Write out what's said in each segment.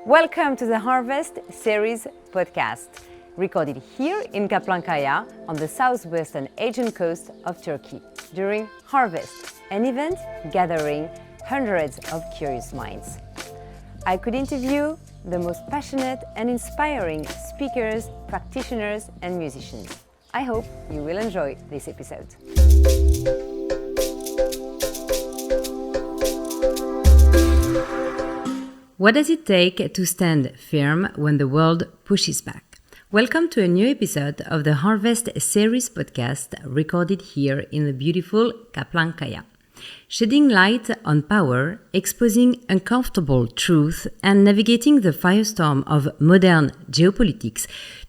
Welcome to the Harvest Series podcast, recorded here in Kaplankaya on the southwestern Aegean coast of Turkey during Harvest, an event gathering hundreds of curious minds. I could interview the most passionate and inspiring speakers, practitioners, and musicians. I hope you will enjoy this episode. What does it take to stand firm when the world pushes back? Welcome to a new episode of the Harvest Series podcast, recorded here in the beautiful Kaplankaya. Shedding light on power, exposing uncomfortable truth, and navigating the firestorm of modern geopolitics,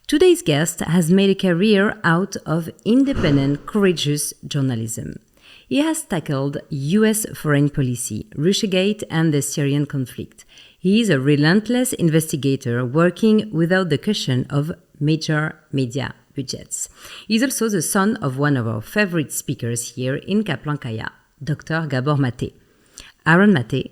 today's guest has made a career out of independent, courageous journalism. He has tackled US foreign policy, Russiagate, and the Syrian conflict. He is a relentless investigator working without the cushion of major media budgets. He is also the son of one of our favorite speakers here in Kaplankaya, Dr. Aaron Maté. Aaron Maté,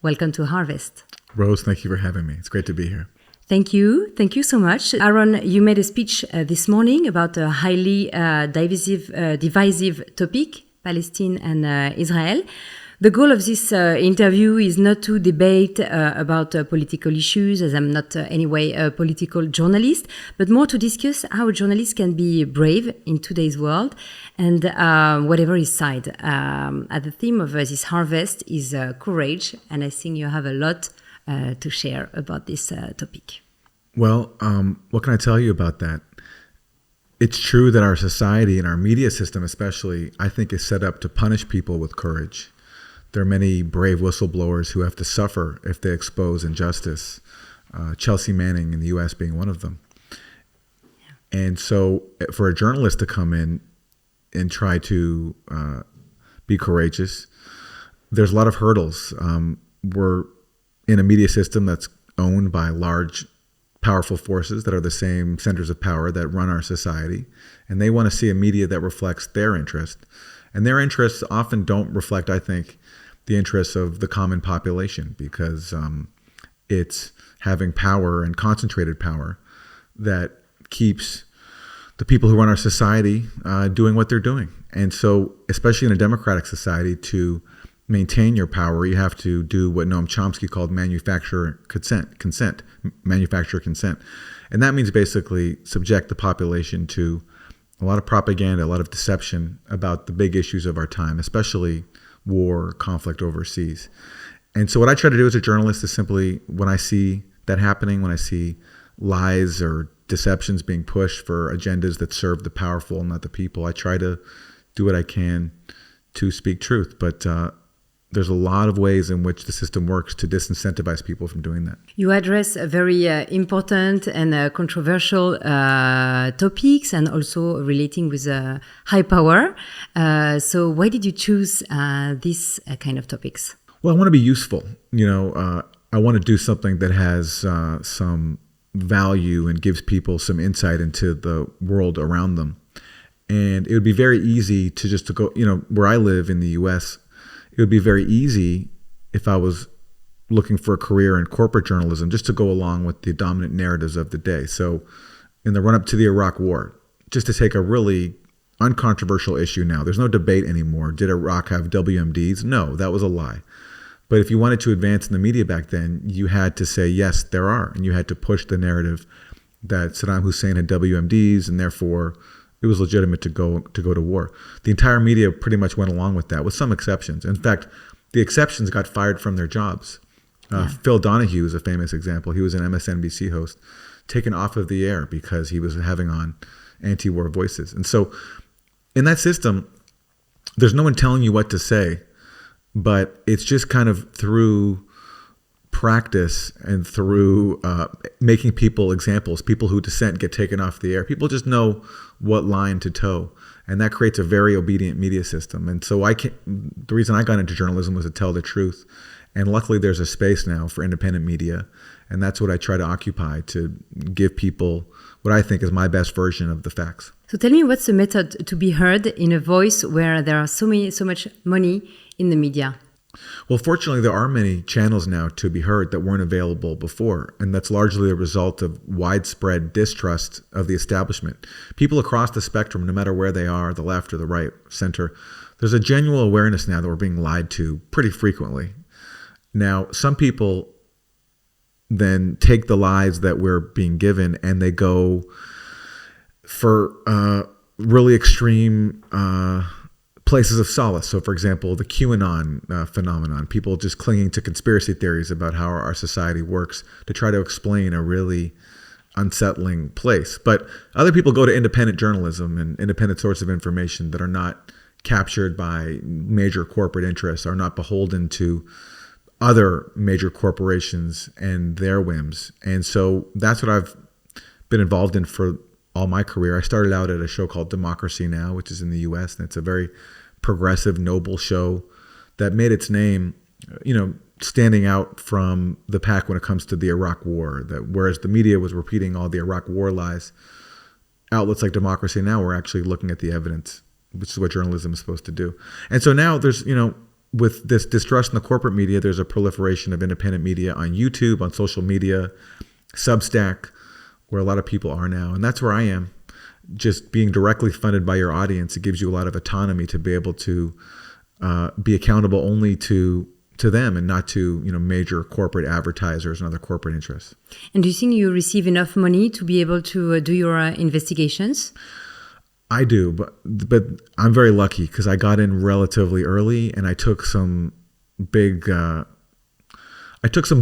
welcome to Harvest. Rose, thank you for having me. It's great to be here. Thank you. Thank you so much. Aaron, you made a speech this morning about a highly divisive topic, Palestine and Israel. The goal of this interview is not to debate about political issues, as I'm not anyway a political journalist, but more to discuss how journalists can be brave in today's world and whatever his side. The theme of this harvest is courage, and I think you have a lot to share about this topic. Well, what can I tell you about that? It's true that our society and our media system especially, I think, is set up to punish people with courage. There are many brave whistleblowers who have to suffer if they expose injustice, Chelsea Manning in the US being one of them. Yeah. And so for a journalist to come in and try to be courageous, there's a lot of hurdles. We're in a media system that's owned by large, powerful forces that are the same centers of power that run our society, and they want to see a media that reflects their interest. And their interests often don't reflect, I think, the interests of the common population, because it's having power and concentrated power that keeps the people who run our society doing what they're doing. And so, especially in a democratic society, to maintain your power, you have to do what Noam Chomsky called manufacturer consent. And that means basically subject the population to a lot of propaganda, a lot of deception about the big issues of our time, especially war, conflict overseas. And so what I try to do as a journalist is simply, when I see that happening, when I see lies or deceptions being pushed for agendas that serve the powerful, not the people, I try to do what I can to speak truth. But there's a lot of ways in which the system works to disincentivize people from doing that. You address very important and controversial topics, and also relating with high power. So why did you choose these kind of topics? Well, I want to be useful. I want to do something that has some value and gives people some insight into the world around them. And it would be very easy to go, where I live in the US, it would be very easy if I was looking for a career in corporate journalism just to go along with the dominant narratives of the day. So in the run-up to the Iraq War, just to take a really uncontroversial issue now, there's no debate anymore. Did Iraq have WMDs? No, that was a lie. But if you wanted to advance in the media back then, you had to say, yes, there are. And you had to push the narrative that Saddam Hussein had WMDs, and therefore it was legitimate to go to war. The entire media pretty much went along with that, with some exceptions. In fact, the exceptions got fired from their jobs. Phil Donahue is a famous example. He was an MSNBC host, taken off of the air because he was having on anti-war voices. And so in that system, there's no one telling you what to say, but it's just kind of through practice and through making people examples, people who dissent get taken off the air. People just know what line to toe, and that creates a very obedient media system. And so the reason I got into journalism was to tell the truth, and luckily there's a space now for independent media, and that's what I try to occupy, to give people what I think is my best version of the facts. So tell me, what's the method to be heard in a voice where there are so much money in the media? Well, fortunately, there are many channels now to be heard that weren't available before, and that's largely a result of widespread distrust of the establishment. People across the spectrum, no matter where they are, the left or the right, center, there's a genuine awareness now that we're being lied to pretty frequently. Now, some people then take the lies that we're being given and they go for really extreme places of solace. So, for example, the QAnon phenomenon, people just clinging to conspiracy theories about how our society works to try to explain a really unsettling place. But other people go to independent journalism and independent sources of information that are not captured by major corporate interests, are not beholden to other major corporations and their whims. And so that's what I've been involved in for all my career. I started out at a show called Democracy Now!, which is in the US, and it's a very progressive, noble show that made its name, standing out from the pack when it comes to the Iraq War. That whereas the media was repeating all the Iraq War lies, outlets like Democracy Now! Were actually looking at the evidence, which is what journalism is supposed to do. And so now there's, with this distrust in the corporate media, there's a proliferation of independent media on YouTube, on social media, Substack, where a lot of people are now. And that's where I am. Just being directly funded by your audience, it gives you a lot of autonomy to be able to be accountable only to them and not to major corporate advertisers and other corporate interests. And do you think you receive enough money to be able to do your investigations? I do, but I'm very lucky because I got in relatively early and I took some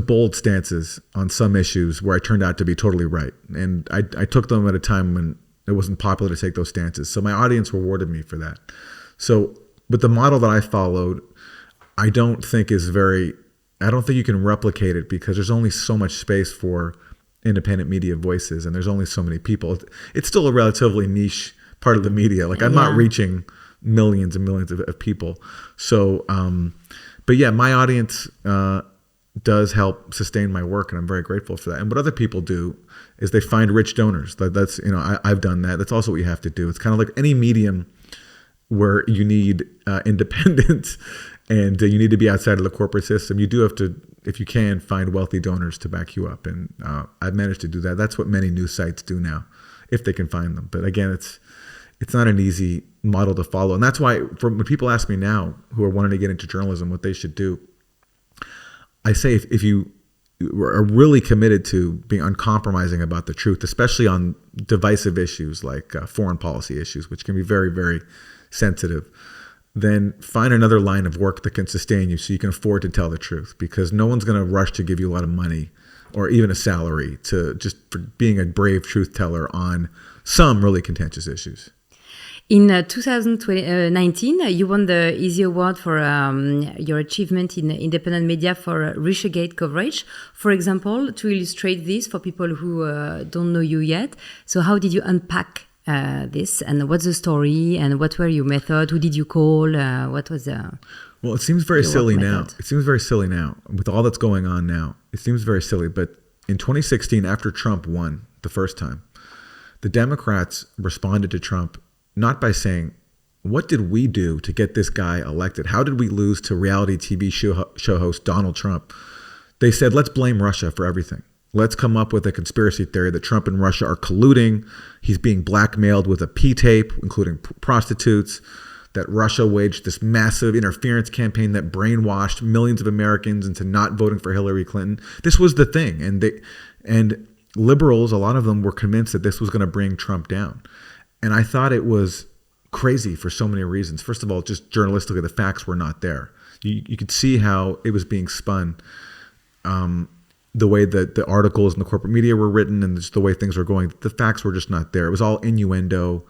bold stances on some issues where I turned out to be totally right. And I took them at a time when it wasn't popular to take those stances. So my audience rewarded me for that. So, but the model that I followed, I don't think you can replicate it because there's only so much space for independent media voices and there's only so many people. It's still a relatively niche part of the media. Like I'm not reaching millions and millions of people. So, but yeah, my audience does help sustain my work and I'm very grateful for that. And what other people do is they find rich donors. That's, I've done that. That's also what you have to do. It's kind of like any medium where you need independence and you need to be outside of the corporate system. You do have to, if you can, find wealthy donors to back you up. And I've managed to do that. That's what many news sites do now, if they can find them. But again, it's not an easy model to follow. And that's why when people ask me now who are wanting to get into journalism, what they should do, I say if you are really committed to being uncompromising about the truth, especially on divisive issues like foreign policy issues, which can be very, very sensitive, then find another line of work that can sustain you so you can afford to tell the truth, because no one's going to rush to give you a lot of money or even a salary for being a brave truth teller on some really contentious issues. In 2019, you won the Easy Award for your achievement in independent media for Russiagate coverage. For example, to illustrate this for people who don't know you yet, so how did you unpack this, and what's the story, and what were your method? Who did you call? What was the... Well, it seems very silly now. It seems very silly now with all that's going on now. It seems very silly, but in 2016, after Trump won the first time, the Democrats responded to Trump not by saying, what did we do to get this guy elected? How did we lose to reality TV show host Donald Trump? They said, let's blame Russia for everything. Let's come up with a conspiracy theory that Trump and Russia are colluding. He's being blackmailed with a P-tape, including prostitutes, that Russia waged this massive interference campaign that brainwashed millions of Americans into not voting for Hillary Clinton. This was the thing. And liberals, a lot of them were convinced that this was going to bring Trump down. And I thought it was crazy for so many reasons. First of all, just journalistically, the facts were not there. You could see how it was being spun, the way that the articles in the corporate media were written and just the way things were going. The facts were just not there. It was all innuendo.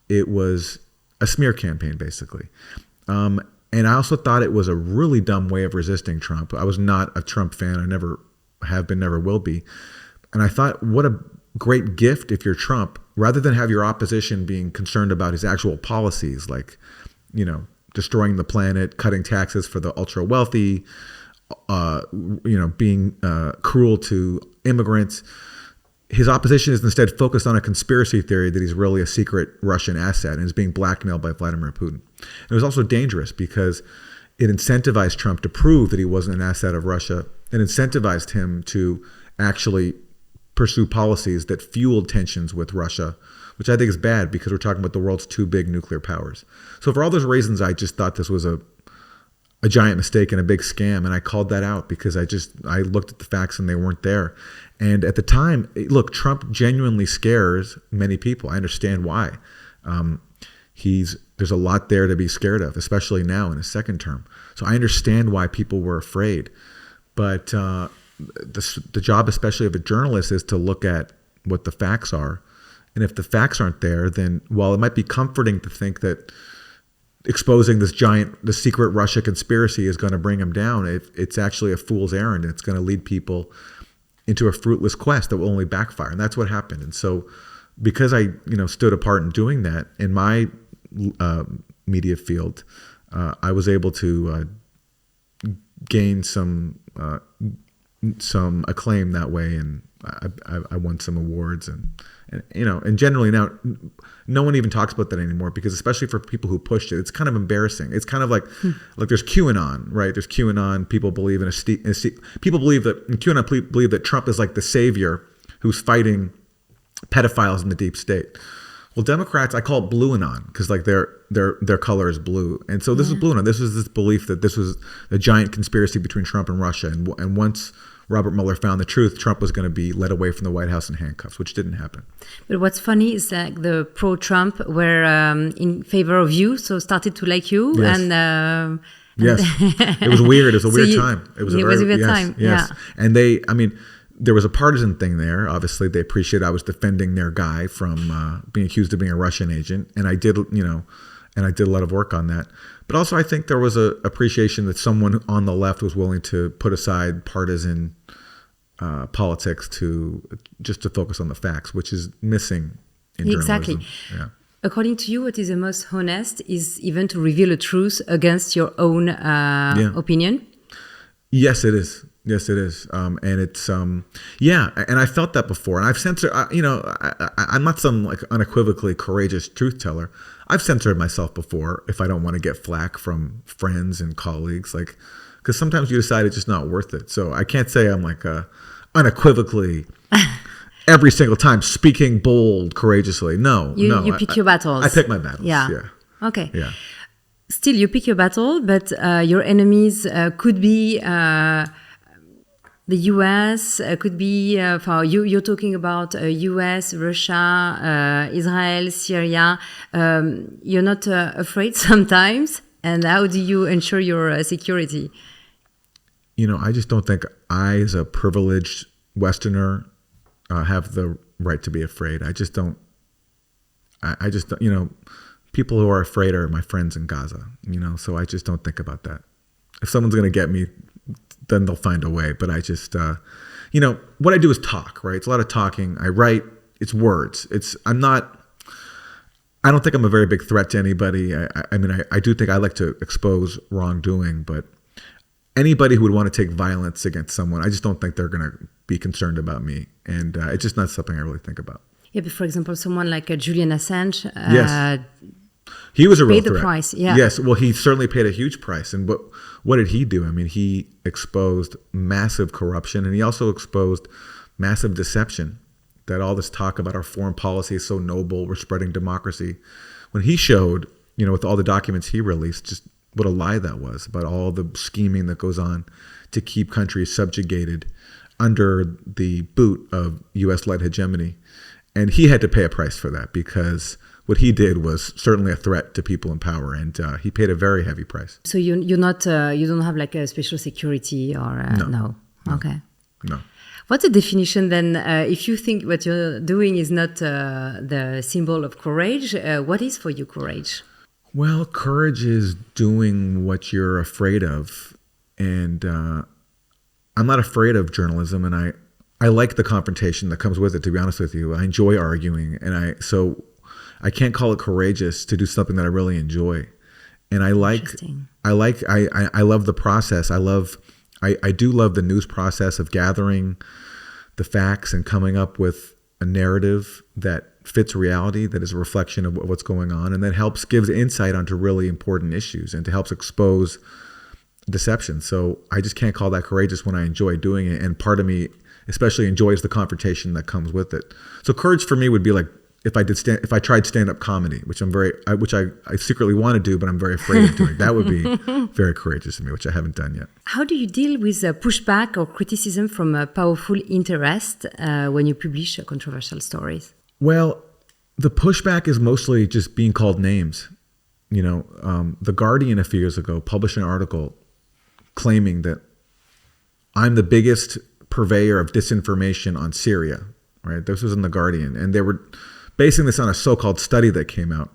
It was a smear campaign, basically. And I also thought it was a really dumb way of resisting Trump. I was not a Trump fan. I never have been, never will be. And I thought, what a great gift if you're Trump, rather than have your opposition being concerned about his actual policies, like, destroying the planet, cutting taxes for the ultra wealthy, being cruel to immigrants. His opposition is instead focused on a conspiracy theory that he's really a secret Russian asset and is being blackmailed by Vladimir Putin. It was also dangerous because it incentivized Trump to prove that he wasn't an asset of Russia. It incentivized him to actually pursue policies that fueled tensions with Russia, which I think is bad because we're talking about the world's two big nuclear powers. So for all those reasons, I just thought this was a giant mistake and a big scam. And I called that out because I looked at the facts and they weren't there. And at the time, look, Trump genuinely scares many people. I understand why. There's a lot there to be scared of, especially now in his second term. So I understand why people were afraid. But the job, especially of a journalist, is to look at what the facts are. And if the facts aren't there, then while it might be comforting to think that exposing the secret Russia conspiracy is going to bring him down, it's actually a fool's errand, and it's going to lead people into a fruitless quest that will only backfire. And that's what happened. And so because I stood apart in doing that in my media field, I was able to gain some acclaim that way, and I won some awards, and generally now no one even talks about that anymore, because especially for people who pushed it, it's kind of embarrassing. It's kind of like there's QAnon, right? There's QAnon. People believe people believe that QAnon believe that Trump is like the savior who's fighting pedophiles in the deep state. Well, Democrats, I call it Blueanon, because like their color is blue, and so this is Blueanon. This was this belief that this was a giant conspiracy between Trump and Russia, and once Robert Mueller found the truth, Trump was going to be led away from the White House in handcuffs, which didn't happen. But what's funny is that the pro-Trump were in favor of you, so started to like you, yes. and yes, it was weird. It was a weird time. It was a weird time. Yes, yeah. And there was a partisan thing there. Obviously, they appreciated I was defending their guy from being accused of being a Russian agent, and I did, a lot of work on that. But also, I think there was a appreciation that someone on the left was willing to put aside partisan politics to focus on the facts, which is missing in journalism. Exactly. Yeah. According to you, what is the most honest is even to reveal a truth against your own opinion? Yes, it is. Yes, it is. And it's, and I felt that before. And I've censored, I'm not some like unequivocally courageous truth teller. I've censored myself before if I don't want to get flack from friends and colleagues, because sometimes you decide it's just not worth it. So I can't say I'm like unequivocally every single time speaking bold, courageously. No. You pick your battles. I pick my battles. Yeah. Okay. Yeah. Still, you pick your battle, but your enemies could be the U.S., could be, you're talking about U.S., Russia, Israel, Syria. You're not afraid sometimes? And how do you ensure your security? I just don't think I, as a privileged Westerner, have the right to be afraid. I just don't, people who are afraid are my friends in Gaza, so I just don't think about that. If someone's going to get me, then they'll find a way. But I just, what I do is talk, right? It's a lot of talking. I write, it's words. I don't think I'm a very big threat to anybody. I do think I like to expose wrongdoing, but anybody who would want to take violence against someone, I just don't think they're going to be concerned about me. And it's just not something I really think about. Yeah, but for example, someone like Julian Assange, yes. He was a real paid threat. The price. Yeah. Yes, well, he certainly paid a huge price. And what did he do? He exposed massive corruption, and he also exposed massive deception. That all this talk about our foreign policy is so noble, we're spreading democracy. When he showed, with all the documents he released, just what a lie that was about all the scheming that goes on to keep countries subjugated under the boot of U.S.-led hegemony. And he had to pay a price for that, because what he did was certainly a threat to people in power, and he paid a very heavy price. So you're not, you don't have like a special security or no. Okay. No. What's the definition then? If you think what you're doing is not the symbol of courage, what is for you courage? Well, courage is doing what you're afraid of, and I'm not afraid of journalism, and I like the confrontation that comes with it. To be honest with you, I enjoy arguing, and so I can't call it courageous to do something that I really enjoy. And I love the process. I do love the news process of gathering the facts and coming up with a narrative that fits reality, that is a reflection of what's going on, and that gives insight onto really important issues, and to helps expose deception. So I just can't call that courageous when I enjoy doing it. And part of me especially enjoys the confrontation that comes with it. So courage for me would be like if I tried stand-up comedy, which I secretly want to do, but I'm very afraid of doing. That would be very courageous to me, which I haven't done yet. How do you deal with pushback or criticism from a powerful interest when you publish controversial stories? Well, the pushback is mostly just being called names. The Guardian a few years ago published an article claiming that I'm the biggest purveyor of disinformation on Syria, right? This was in the Guardian, and they were basing this on a so-called study that came out.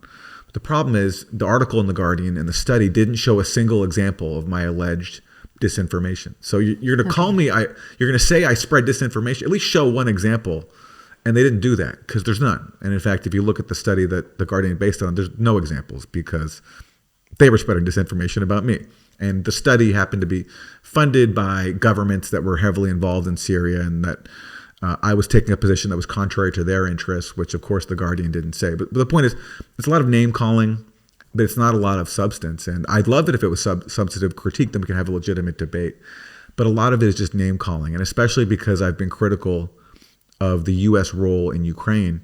But the problem is the article in the Guardian and the study didn't show a single example of my alleged disinformation. So you're going to call me, you're going to say I spread disinformation, at least show one example. And they didn't do that because there's none. And in fact, if you look at the study that the Guardian based on, there's no examples because they were spreading disinformation about me. And the study happened to be funded by governments that were heavily involved in Syria, and that I was taking a position that was contrary to their interests, which of course the Guardian didn't say. But the point is, it's a lot of name calling, but it's not a lot of substance. And I'd love it if it was substantive critique, then we can have a legitimate debate. But a lot of it is just name calling. And especially because I've been critical of the U.S. role in Ukraine.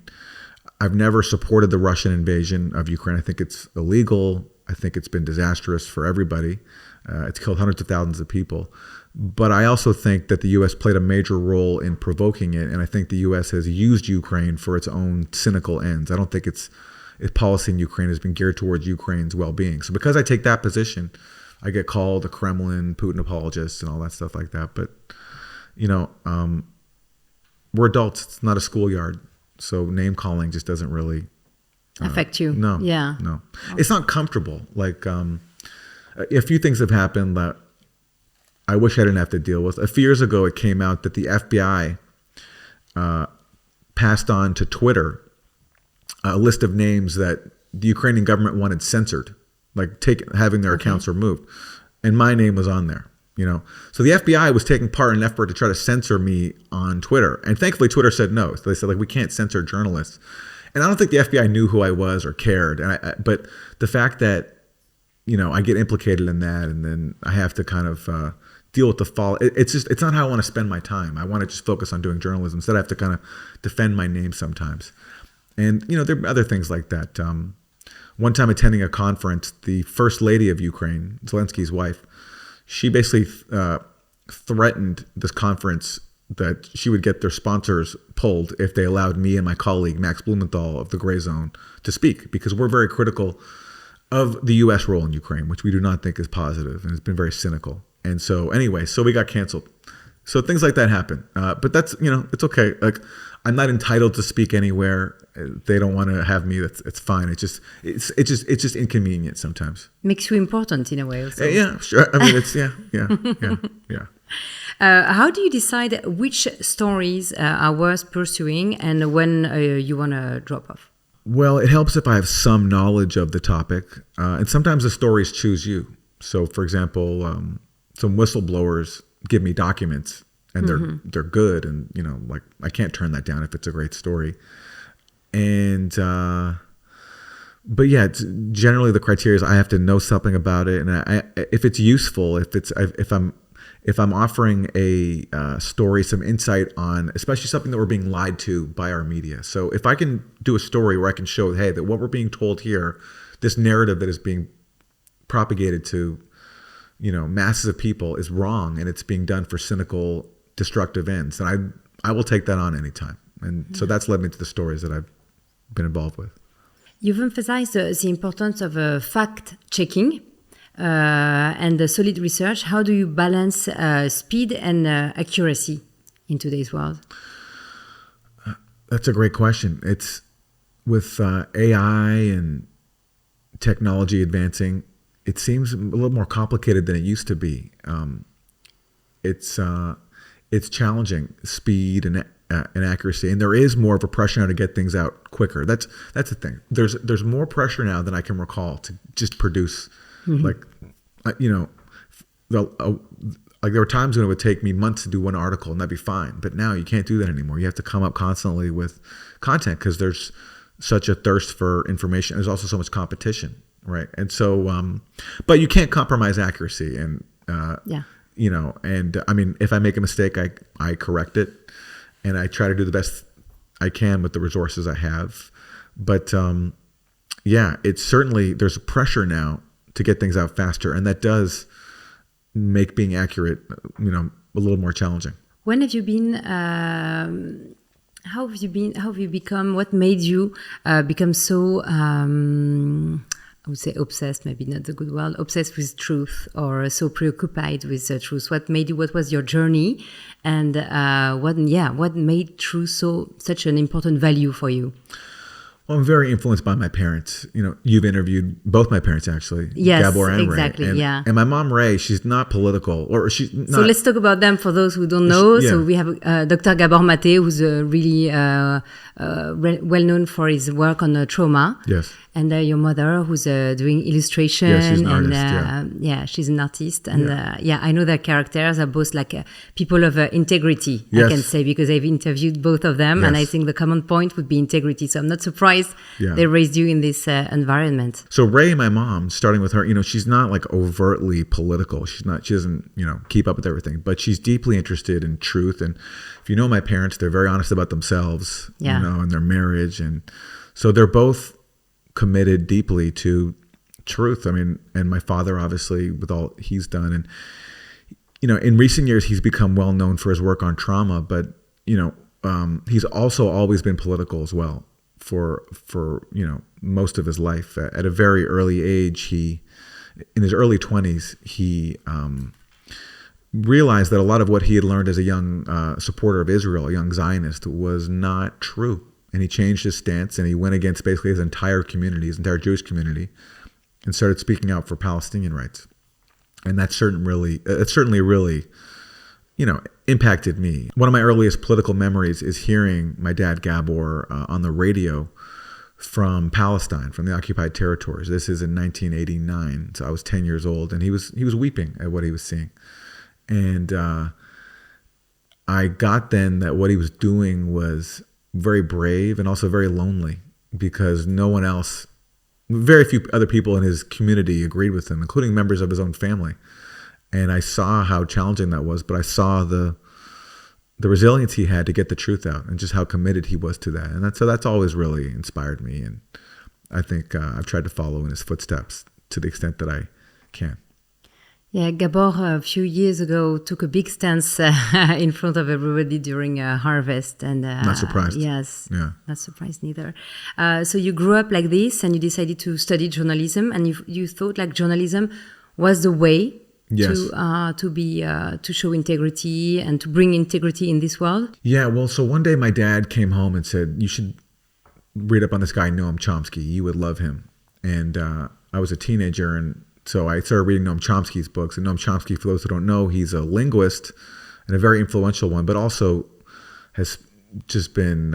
I've never supported the Russian invasion of Ukraine. I think it's illegal. I think it's been disastrous for everybody. It's killed hundreds of thousands of people. But I also think that the U.S. played a major role in provoking it, and I think the U.S. has used Ukraine for its own cynical ends. I don't think its policy in Ukraine has been geared towards Ukraine's well-being. So because I take that position, I get called a Kremlin, Putin apologist, and all that stuff like that. But, we're adults. It's not a schoolyard. So name calling just doesn't really affect you. No. Yeah. No. It's not comfortable. Like a few things have happened that I wish I didn't have to deal with. A few years ago, it came out that the FBI passed on to Twitter a list of names that the Ukrainian government wanted censored, like having their accounts removed. And my name was on there. So the FBI was taking part in an effort to try to censor me on Twitter. And thankfully, Twitter said no. So they said, we can't censor journalists. And I don't think the FBI knew who I was or cared. But the fact that, I get implicated in that, and then I have to kind of deal with the fall. It's not how I want to spend my time. I want to just focus on doing journalism. Instead, I have to kind of defend my name sometimes. And, there are other things like that. One time attending a conference, the first lady of Ukraine, Zelensky's wife, she basically threatened this conference that she would get their sponsors pulled if they allowed me and my colleague, Max Blumenthal of the Gray Zone, to speak, because we're very critical of the U.S. role in Ukraine, which we do not think is positive, and it's been very cynical. And so anyway, we got canceled. So things like that happen. But that's, it's okay. Like, I'm not entitled to speak anywhere. They don't want to have me. It's fine. It's just inconvenient sometimes. Makes you important in a way also. Yeah, sure. I mean, it's, yeah. How do you decide which stories are worth pursuing and when you want to drop off? Well, it helps if I have some knowledge of the topic. And sometimes the stories choose you. So, for example, some whistleblowers give me documents, and they're good, and I can't turn that down if it's a great story. And but yeah, it's generally the criteria is I have to know something about it, and if it's useful, if I'm offering a story, some insight on, especially something that we're being lied to by our media. So if I can do a story where I can show, hey, that what we're being told here, this narrative that is being propagated to masses of people is wrong, and it's being done for cynical, destructive ends, and I will take that on anytime. And so that's led me to the stories that I've been involved with. You've emphasized the importance of fact-checking and the solid research. How do you balance speed and accuracy in today's world? That's a great question. It's with AI and technology advancing, it seems a little more complicated than it used to be. It's challenging, speed and accuracy, and there is more of a pressure now to get things out quicker. That's the thing. There's more pressure now than I can recall to just produce. Like there were times when it would take me months to do one article, and that'd be fine. But now you can't do that anymore. You have to come up constantly with content because there's such a thirst for information. There's also so much competition, right? And so, but you can't compromise accuracy. And And I mean, if I make a mistake, I correct it, and I try to do the best I can with the resources I have. But it's certainly, there's a pressure now to get things out faster, and that does make being accurate, a little more challenging. When have you been? How have you become? What made you become so? I would say obsessed, maybe not the good word. Obsessed with truth, or so preoccupied with truth. What made you? What was your journey, and what made truth such an important value for you? Well, I'm very influenced by my parents. You've interviewed both my parents, actually. Yes, Gabor and exactly. Ray. And my mom, Ray, she's not political, or she's not. So let's talk about them for those who don't know. So we have Dr. Gabor Maté, who's really well known for his work on trauma. Yes. And your mother, who's doing illustration. Yeah, she's an artist. She's an artist. And I know their characters are both like people of integrity, yes. I can say, because I've interviewed both of them. Yes. And I think the common point would be integrity. So I'm not surprised they raised you in this environment. So Ray, my mom, starting with her, she's not like overtly political. She doesn't, keep up with everything, but she's deeply interested in truth. And if you know my parents, they're very honest about themselves, and their marriage. And so they're both committed deeply to truth. I mean, and my father, obviously, with all he's done. And, in recent years, he's become well known for his work on trauma, but, he's also always been political as well for most of his life. At a very early age, in his early 20s, he realized that a lot of what he had learned as a young supporter of Israel, a young Zionist, was not true. And he changed his stance, and he went against basically his entire community, his entire Jewish community, and started speaking out for Palestinian rights. And that certainly really, impacted me. One of my earliest political memories is hearing my dad, Gabor, on the radio from Palestine, from the occupied territories. This is in 1989, so I was 10 years old, and he was weeping at what he was seeing. And I got then that what he was doing was very brave and also very lonely, because very few other people in his community agreed with him, including members of his own family. And I saw how challenging that was, but I saw the resilience he had to get the truth out, and just how committed he was to that. And that's always really inspired me. And I think I've tried to follow in his footsteps to the extent that I can. Yeah, Gabor a few years ago took a big stance in front of everybody during harvest, and not surprised. Yes, not surprised neither. So you grew up like this, and you decided to study journalism, and you thought like journalism was the way to show integrity and to bring integrity in this world. Yeah, well, so one day my dad came home and said, "You should read up on this guy Noam Chomsky. You would love him." And I was a teenager, and so I started reading Noam Chomsky's books. And Noam Chomsky, for those who don't know, he's a linguist and a very influential one, but also has just been,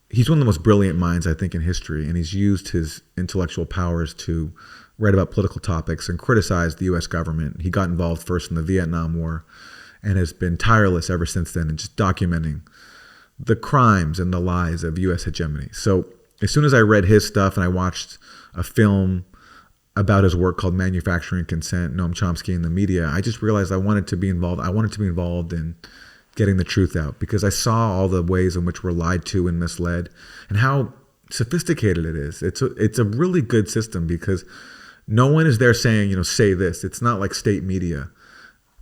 he's one of the most brilliant minds, I think, in history. And he's used his intellectual powers to write about political topics and criticize the U.S. government. He got involved first in the Vietnam War and has been tireless ever since then in just documenting the crimes and the lies of U.S. hegemony. So as soon as I read his stuff and I watched a film about his work called Manufacturing Consent, Noam Chomsky in the Media, I just realized I wanted to be involved. I wanted to be involved in getting the truth out, because I saw all the ways in which we're lied to and misled, and how sophisticated it is. It's a really good system, because no one is there saying, say this. It's not like state media.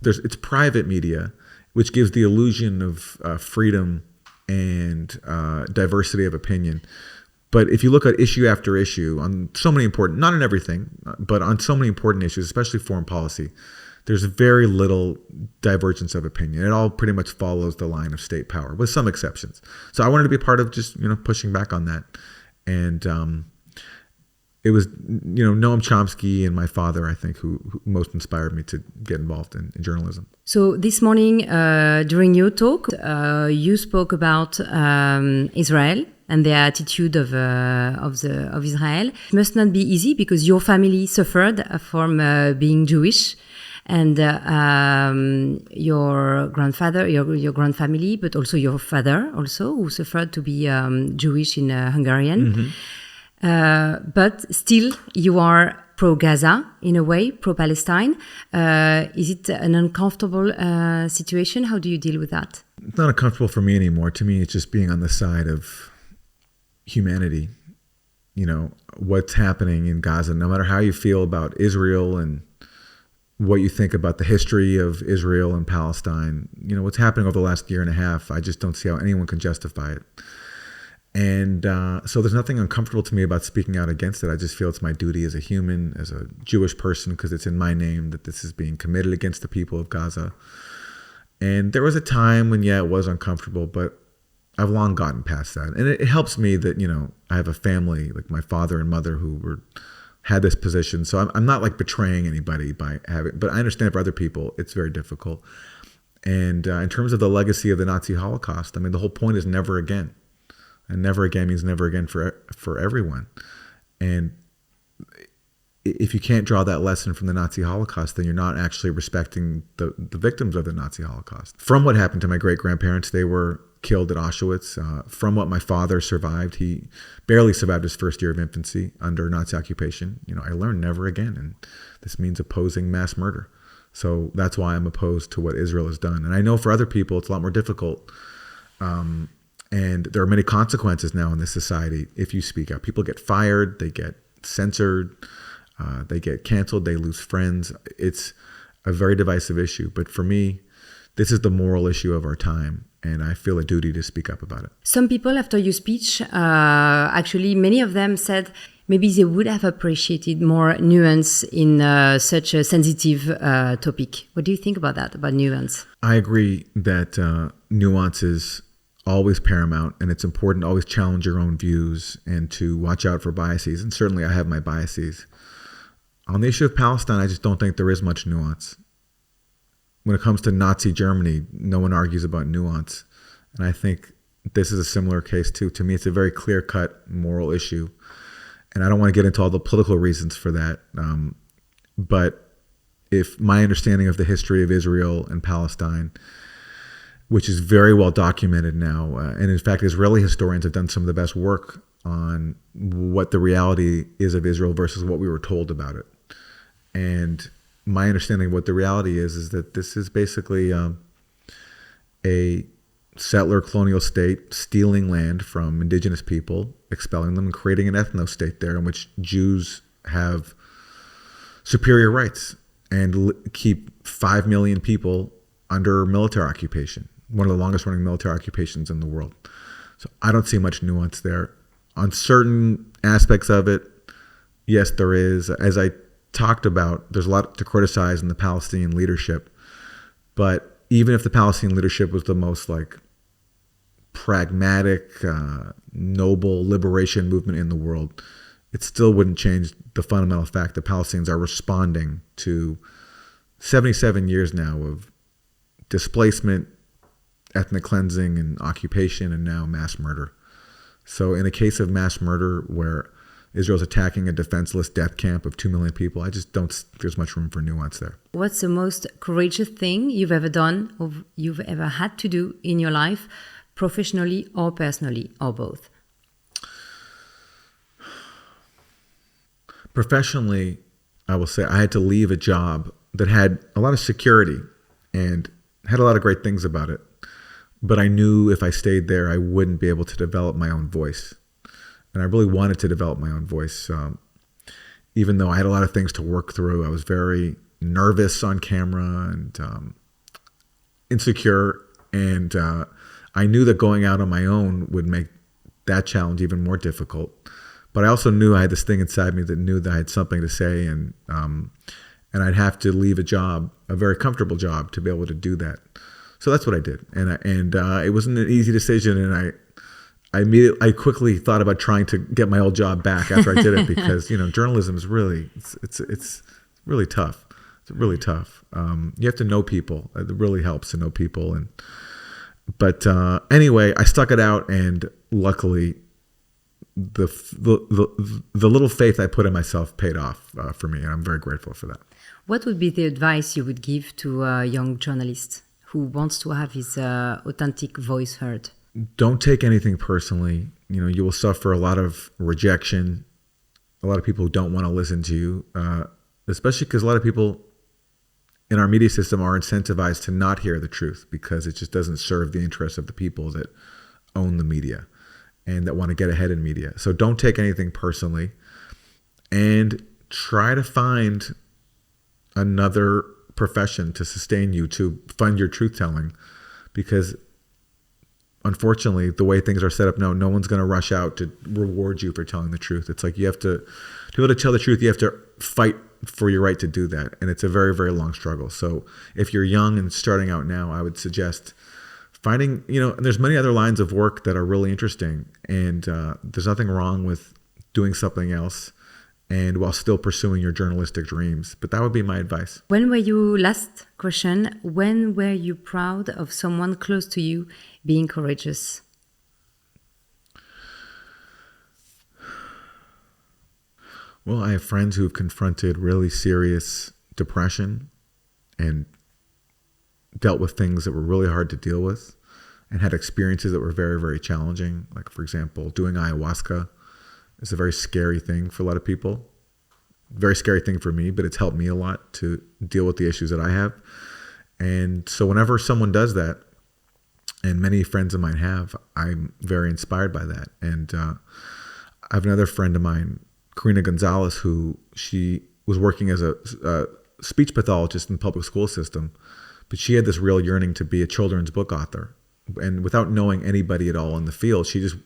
It's private media, which gives the illusion of freedom and diversity of opinion. But if you look at issue after issue on so many important, not in everything, but on so many important issues, especially foreign policy, there's very little divergence of opinion. It all pretty much follows the line of state power, with some exceptions. So I wanted to be a part of just, pushing back on that. And it was, Noam Chomsky and my father, I think, who most inspired me to get involved in journalism. So this morning, during your talk, you spoke about Israel and the attitude of Israel. It must not be easy, because your family suffered from being Jewish, and your grandfather, your grandfamily, but also your father, who suffered to be Jewish in Hungarian. Mm-hmm. But still, you are pro-Gaza, in a way, pro-Palestine. Is it an uncomfortable situation? How do you deal with that? It's not uncomfortable for me anymore. To me, it's just being on the side of humanity. You know, what's happening in Gaza, no matter how you feel about Israel and what you think about the history of Israel and Palestine, you know, what's happening over the last year and a half, I just don't see how anyone can justify it. And so there's nothing uncomfortable to me about speaking out against it. I just feel it's my duty as a human, as a Jewish person, because it's in my name that this is being committed against the people of Gaza. And there was a time when, yeah, it was uncomfortable, but I've long gotten past that. And it helps me that, you know, I have a family, like my father and mother, who had this position. So I'm not like betraying anybody by having, but I understand for other people, it's very difficult. And in terms of the legacy of the Nazi Holocaust, I mean, the whole point is never again. And never again means never again for everyone. And if you can't draw that lesson from the Nazi Holocaust, then you're not actually respecting the victims of the Nazi Holocaust. From what happened to my great-grandparents, they were killed at Auschwitz. From what my father survived, he barely survived his first year of infancy under Nazi occupation. You know, I learned never again, and this means opposing mass murder. So that's why I'm opposed to what Israel has done. And I know for other people, it's a lot more difficult. And there are many consequences now in this society if you speak out. People get fired, they get censored, they get canceled, they lose friends. It's a very divisive issue. But for me, this is the moral issue of our time, and I feel a duty to speak up about it. Some people, after your speech, actually, many of them said maybe they would have appreciated more nuance in such a sensitive topic. What do you think about that, about nuance? I agree that nuance is always paramount, and it's important to always challenge your own views and to watch out for biases. And certainly I have my biases. On the issue of Palestine, I just don't think there is much nuance. When it comes to Nazi Germany, no one argues about nuance. And I think this is a similar case too. To me, it's a very clear-cut moral issue. And I don't want to get into all the political reasons for that. But if my understanding of the history of Israel and Palestine, which is very well documented now. And in fact, Israeli historians have done some of the best work on what the reality is of Israel versus what we were told about it. And my understanding of what the reality is that this is basically a settler colonial state stealing land from indigenous people, expelling them, and creating an ethno-state there in which Jews have superior rights and keep 5 million people under military occupation. One of the longest running military occupations in the world. So I don't see much nuance there. On certain aspects of it, yes, there is. As I talked about, there's a lot to criticize in the Palestinian leadership. But even if the Palestinian leadership was the most like pragmatic, noble liberation movement in the world, it still wouldn't change the fundamental fact that Palestinians are responding to 77 years now of displacement, ethnic cleansing and occupation, and now mass murder. So in a case of mass murder where Israel's attacking a defenseless death camp of 2 million people, I just don't think there's much room for nuance there. What's the most courageous thing you've ever done or you've ever had to do in your life, professionally or personally, or both? Professionally, I will say I had to leave a job that had a lot of security and had a lot of great things about it. But I knew if I stayed there, I wouldn't be able to develop my own voice. And I really wanted to develop my own voice. Even though I had a lot of things to work through, I was very nervous on camera and insecure. And I knew that going out on my own would make that challenge even more difficult. But I also knew I had this thing inside me that knew that I had something to say. And I'd have to leave a job, a very comfortable job, to be able to do that. So that's what I did, and it wasn't an easy decision, and I quickly thought about trying to get my old job back after I did it because journalism is really it's really tough. It's really tough. You have to know people. It really helps to know people, but anyway, I stuck it out, and luckily, the little faith I put in myself paid off for me, and I'm very grateful for that. What would be the advice you would give to a young journalist who wants to have his authentic voice heard? Don't take anything personally. You will suffer a lot of rejection a lot of people who don't want to listen to you, especially because a lot of people in our media system are incentivized to not hear the truth because it just doesn't serve the interests of the people that own the media and that want to get ahead in media. So don't take anything personally and try to find another profession to sustain you, to fund your truth telling, because unfortunately, the way things are set up now, no one's going to rush out to reward you for telling the truth. It's like you have to be able to tell the truth, you have to fight for your right to do that. And it's a very, very long struggle. So if you're young and starting out now, I would suggest finding, and there's many other lines of work that are really interesting. And there's nothing wrong with doing something else and while still pursuing your journalistic dreams. But that would be my advice. When were you, last question, when were you proud of someone close to you being courageous? Well, I have friends who have confronted really serious depression and dealt with things that were really hard to deal with and had experiences that were very, very challenging. Like, for example, doing ayahuasca is a very scary thing for a lot of people. Very scary thing for me, but it's helped me a lot to deal with the issues that I have. And so whenever someone does that, and many friends of mine have, I'm very inspired by that. And I have another friend of mine, Karina Gonzalez, who she was working as a speech pathologist in the public school system, but she had this real yearning to be a children's book author. And without knowing anybody at all in the field, she just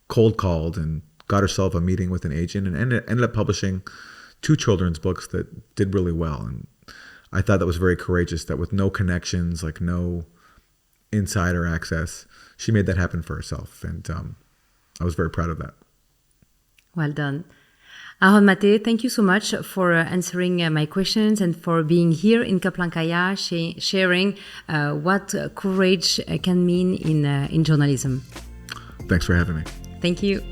cold called and got herself a meeting with an agent and ended up publishing 2 children's books that did really well. And I thought that was very courageous, that with no connections, like no insider access, she made that happen for herself. And I was very proud of that. Well done. Aaron Maté, thank you so much for answering my questions and for being here in Kaplankaya, sharing what courage can mean in journalism. Thanks for having me. Thank you.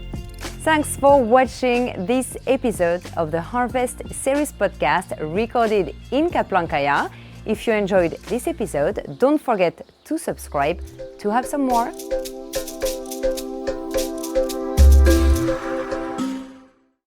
Thanks for watching this episode of the Harvest Series podcast recorded in Kaplankaya. If you enjoyed this episode, don't forget to subscribe to have some more.